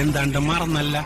എന്താണ്ട് മറന്നല്ല.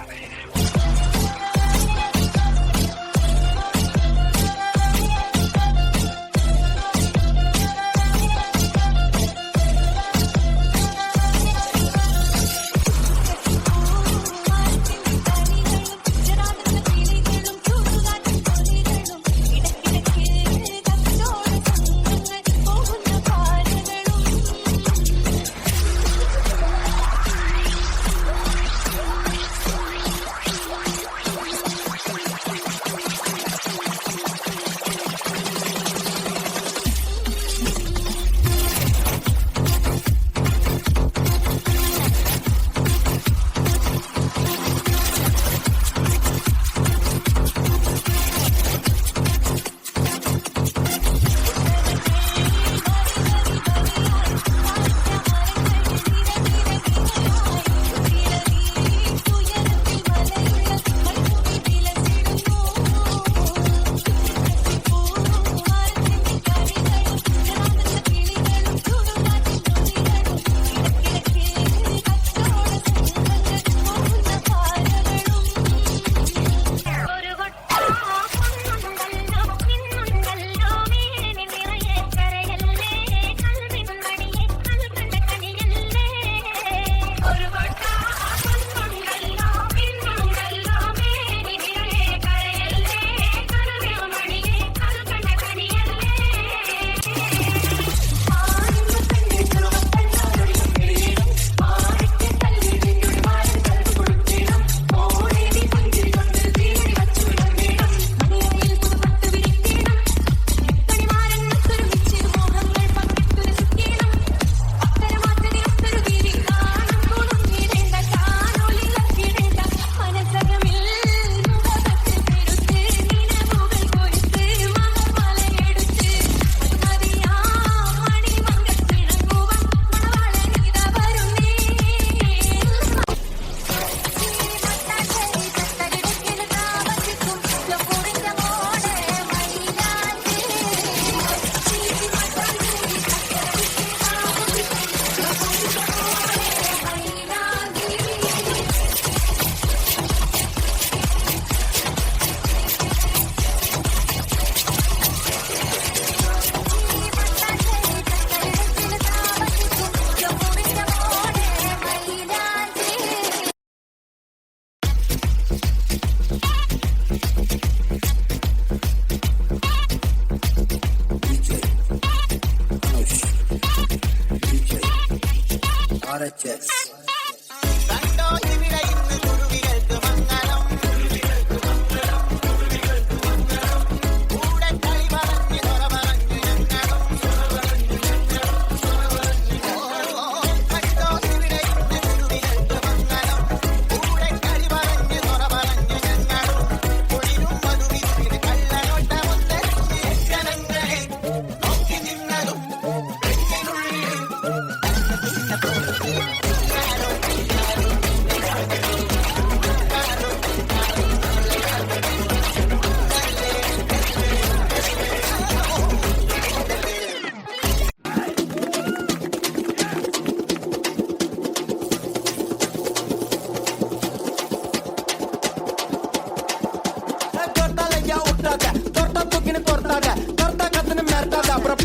RHS.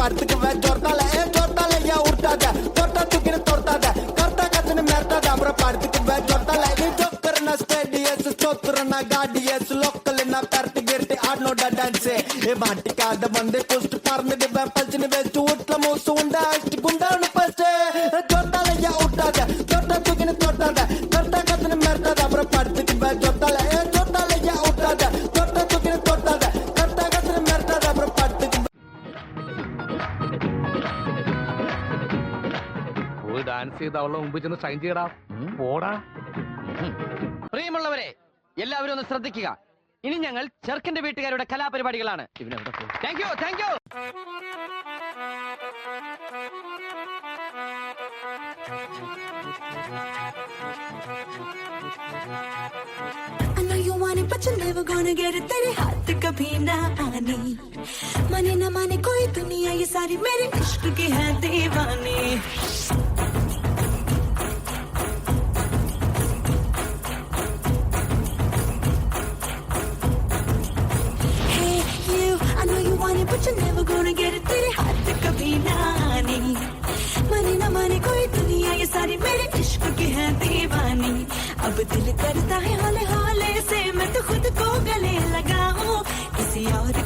Partik ve jortale ya urtada torta tukine tortada karta katne mertada bro partik ve jortale ni jokkarna stadius stotrna gadius local na party girti adno da dance e matika da bande post parne de palchine ve chutla mosu unda asti gundanu paste jortale ya urtada torta tukine tortada karta katne mertada bro partik ve jortale ya urtada torta tukine tortada karta katne mertada bro partik dance ചെയ്ത് അവളുടെ മുമ്പിൽ ചെന്ന് sign ചെയ്യടാ പോടാ. പ്രിയമുള്ളവരെ, എല്ലാവരും ഒന്ന് ശ്രദ്ധിക്കുക. ഇനി ഞങ്ങൾ ചെറുക്കന്റെ വീട്ടുകാരുടെ കലാപരിപാടികളാണ്. Thank you, thank you. I know you want it, but you're never gonna get it. तेरे हाथ कभी ना आनी. माने ना माने कोई दुनिया ये सारी मेरे इश्क की है दीवानी. दिल करता है हौले हौले से मैं तो खुद को गले लगाऊं किसी और